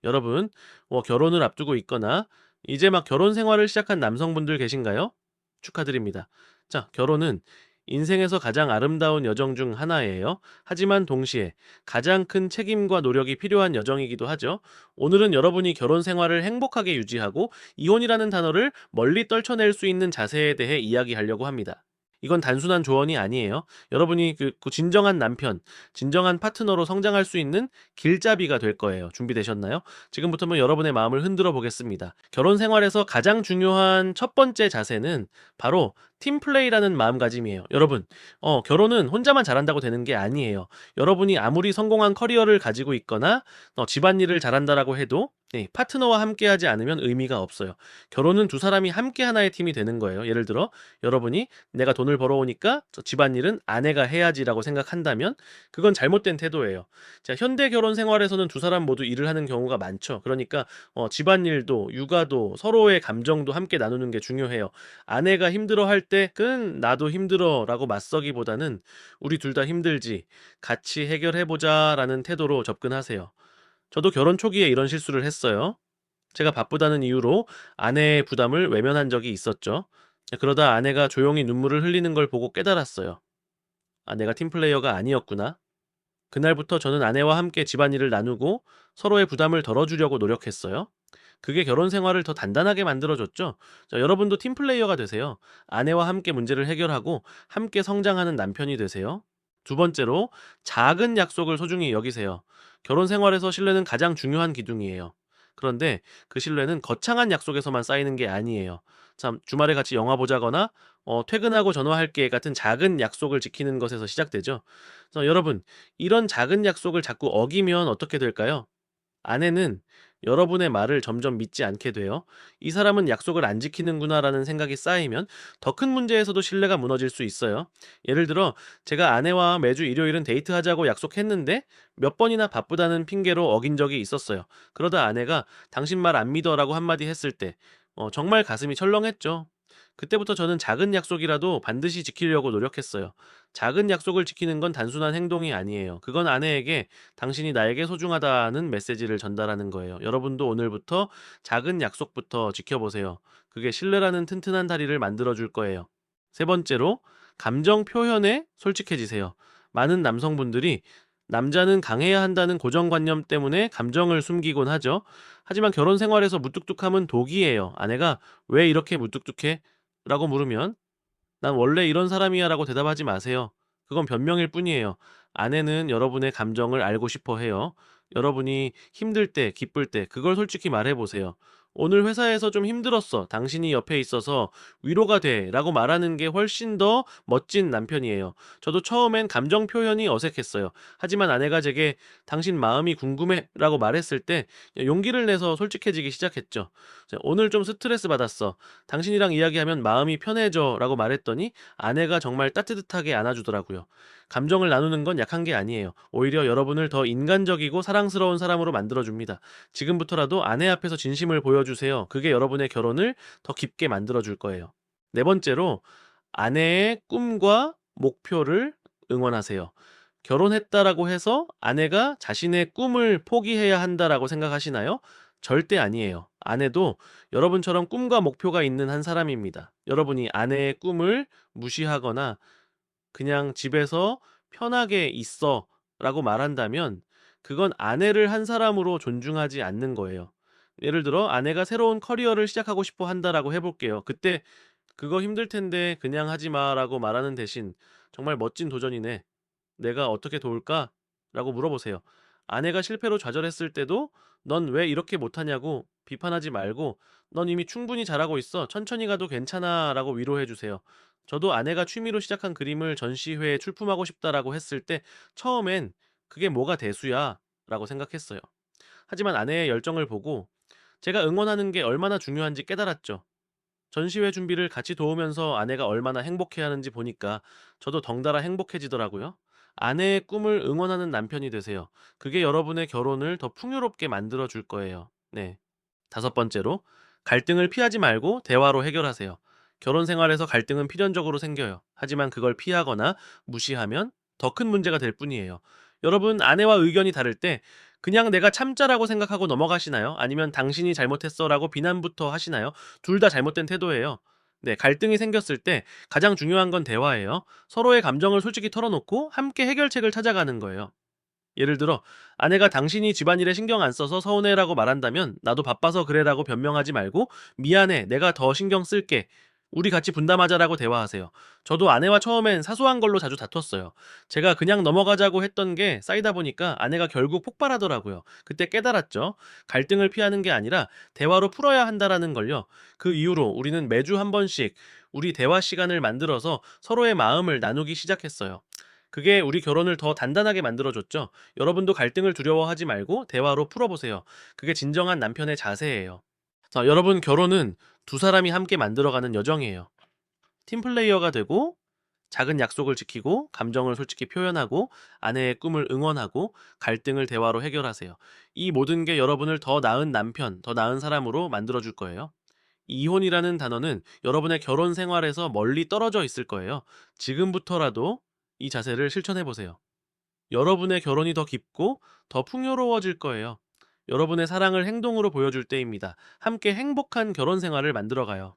여러분, 결혼을 앞두고 있거나 이제 막 결혼 생활을 시작한 남성분들 계신가요? 축하드립니다. 자, 결혼은 인생에서 가장 아름다운 여정 중 하나예요. 하지만 동시에 가장 큰 책임과 노력이 필요한 여정이기도 하죠. 오늘은 여러분이 결혼 생활을 행복하게 유지하고 이혼이라는 단어를 멀리 떨쳐낼 수 있는 자세에 대해 이야기하려고 합니다. 이건 단순한 조언이 아니에요. 여러분이 그 진정한 남편, 진정한 파트너로 성장할 수 있는 길잡이가 될 거예요. 준비되셨나요? 지금부터 여러분의 마음을 흔들어 보겠습니다. 결혼 생활에서 가장 중요한 첫 번째 자세는 바로 팀플레이라는 마음가짐이에요. 여러분, 결혼은 혼자만 잘한다고 되는 게 아니에요. 여러분이 아무리 성공한 커리어를 가지고 있거나 집안일을 잘한다라고 해도 파트너와 함께하지 않으면 의미가 없어요. 결혼은 두 사람이 함께 하나의 팀이 되는 거예요. 예를 들어 여러분이 내가 돈을 벌어오니까 저 집안일은 아내가 해야지라고 생각한다면 그건 잘못된 태도예요. 자, 현대 결혼 생활에서는 두 사람 모두 일을 하는 경우가 많죠. 그러니까 집안일도 육아도 서로의 감정도 함께 나누는 게 중요해요. 아내가 힘들어할 때 그건 나도 힘들어라고 맞서기보다는 우리 둘 다 힘들지 같이 해결해 보자라는 태도로 접근하세요. 저도 결혼 초기에 이런 실수를 했어요. 제가 바쁘다는 이유로 아내의 부담을 외면한 적이 있었죠. 그러다 아내가 조용히 눈물을 흘리는 걸 보고 깨달았어요. 아, 내가 팀플레이어가 아니었구나. 그날부터 저는 아내와 함께 집안일을 나누고 서로의 부담을 덜어주려고 노력했어요. 그게 결혼 생활을 더 단단하게 만들어줬죠. 자, 여러분도 팀플레이어가 되세요. 아내와 함께 문제를 해결하고 함께 성장하는 남편이 되세요. 두 번째로 작은 약속을 소중히 여기세요. 결혼 생활에서 신뢰는 가장 중요한 기둥이에요. 그런데 그 신뢰는 거창한 약속에서만 쌓이는 게 아니에요. 참, 주말에 같이 영화 보자거나 퇴근하고 전화할게 같은 작은 약속을 지키는 것에서 시작되죠. 그래서 여러분, 이런 작은 약속을 자꾸 어기면 어떻게 될까요? 아내는 여러분의 말을 점점 믿지 않게 돼요. 이 사람은 약속을 안 지키는구나라는 생각이 쌓이면 더 큰 문제에서도 신뢰가 무너질 수 있어요. 예를 들어, 제가 아내와 매주 일요일은 데이트하자고 약속했는데 몇 번이나 바쁘다는 핑계로 어긴 적이 있었어요. 그러다 아내가 당신 말 안 믿어라고 한마디 했을 때, 정말 가슴이 철렁했죠. 그때부터 저는 작은 약속이라도 반드시 지키려고 노력했어요. 작은 약속을 지키는 건 단순한 행동이 아니에요. 그건 아내에게 당신이 나에게 소중하다는 메시지를 전달하는 거예요. 여러분도 오늘부터 작은 약속부터 지켜보세요. 그게 신뢰라는 튼튼한 다리를 만들어줄 거예요. 세 번째로, 감정 표현에 솔직해지세요. 많은 남성분들이 남자는 강해야 한다는 고정관념 때문에 감정을 숨기곤 하죠. 하지만 결혼 생활에서 무뚝뚝함은 독이에요. 아내가 왜 이렇게 무뚝뚝해? 라고 물으면 "난 원래 이런 사람이야 라고 대답하지 마세요. 그건 변명일 뿐이에요. 아내는 여러분의 감정을 알고 싶어 해요. 여러분이 힘들 때, 기쁠 때, 그걸 솔직히 말해 보세요. 오늘 회사에서 좀 힘들었어. 당신이 옆에 있어서 위로가 돼. 라고 말하는 게 훨씬 더 멋진 남편이에요. 저도 처음엔 감정 표현이 어색했어요. 하지만 아내가 제게 당신 마음이 궁금해. 라고 말했을 때 용기를 내서 솔직해지기 시작했죠. 자, 오늘 좀 스트레스 받았어. 당신이랑 이야기하면 마음이 편해져 라고 말했더니 아내가 정말 따뜻하게 안아주더라고요. 감정을 나누는 건 약한 게 아니에요. 오히려 여러분을 더 인간적이고 사랑스러운 사람으로 만들어줍니다. 지금부터라도 아내 앞에서 진심을 보여주세요. 그게 여러분의 결혼을 더 깊게 만들어줄 거예요. 네 번째로, 아내의 꿈과 목표를 응원하세요. 결혼했다라고 해서 아내가 자신의 꿈을 포기해야 한다라고 생각하시나요? 절대 아니에요. 아내도 여러분처럼 꿈과 목표가 있는 한 사람입니다. 여러분이 아내의 꿈을 무시하거나 그냥 집에서 편하게 있어 라고 말한다면 그건 아내를 한 사람으로 존중하지 않는 거예요. 예를 들어 아내가 새로운 커리어를 시작하고 싶어 한다라고 해볼게요. 그때 그거 힘들 텐데 그냥 하지 마라고 말하는 대신 정말 멋진 도전이네. 내가 어떻게 도울까? 라고 물어보세요. 아내가 실패로 좌절했을 때도 넌 왜 이렇게 못하냐고 비판하지 말고 넌 이미 충분히 잘하고 있어. 천천히 가도 괜찮아. 라고 위로해 주세요. 저도 아내가 취미로 시작한 그림을 전시회에 출품하고 싶다라고 했을 때 처음엔 그게 뭐가 대수야? 라고 생각했어요. 하지만 아내의 열정을 보고 제가 응원하는 게 얼마나 중요한지 깨달았죠. 전시회 준비를 같이 도우면서 아내가 얼마나 행복해하는지 보니까 저도 덩달아 행복해지더라고요. 아내의 꿈을 응원하는 남편이 되세요. 그게 여러분의 결혼을 더 풍요롭게 만들어 줄 거예요. 네. 다섯 번째로, 갈등을 피하지 말고 대화로 해결하세요. 결혼 생활에서 갈등은 필연적으로 생겨요. 하지만 그걸 피하거나 무시하면 더 큰 문제가 될 뿐이에요. 여러분, 아내와 의견이 다를 때 그냥 내가 참자라고 생각하고 넘어가시나요? 아니면 당신이 잘못했어라고 비난부터 하시나요? 둘 다 잘못된 태도예요. 네, 갈등이 생겼을 때 가장 중요한 건 대화예요. 서로의 감정을 솔직히 털어놓고 함께 해결책을 찾아가는 거예요. 예를 들어, 아내가 당신이 집안일에 신경 안 써서 서운해라고 말한다면 나도 바빠서 그래라고 변명하지 말고 미안해, 내가 더 신경 쓸게. 우리 같이 분담하자라고 대화하세요. 저도 아내와 처음엔 사소한 걸로 자주 다퉜어요. 제가 그냥 넘어가자고 했던 게 쌓이다 보니까 아내가 결국 폭발하더라고요. 그때 깨달았죠. 갈등을 피하는 게 아니라 대화로 풀어야 한다라는 걸요. 그 이후로 우리는 매주 한 번씩 우리 대화 시간을 만들어서 서로의 마음을 나누기 시작했어요. 그게 우리 결혼을 더 단단하게 만들어줬죠. 여러분도 갈등을 두려워하지 말고 대화로 풀어보세요. 그게 진정한 남편의 자세예요. 자, 여러분 결혼은 두 사람이 함께 만들어가는 여정이에요. 팀플레이어가 되고 작은 약속을 지키고 감정을 솔직히 표현하고 아내의 꿈을 응원하고 갈등을 대화로 해결하세요. 이 모든 게 여러분을 더 나은 남편, 더 나은 사람으로 만들어줄 거예요. 이혼이라는 단어는 여러분의 결혼 생활에서 멀리 떨어져 있을 거예요. 지금부터라도 이 자세를 실천해 보세요. 여러분의 결혼이 더 깊고 더 풍요로워질 거예요. 여러분의 사랑을 행동으로 보여줄 때입니다. 함께 행복한 결혼 생활을 만들어 가요.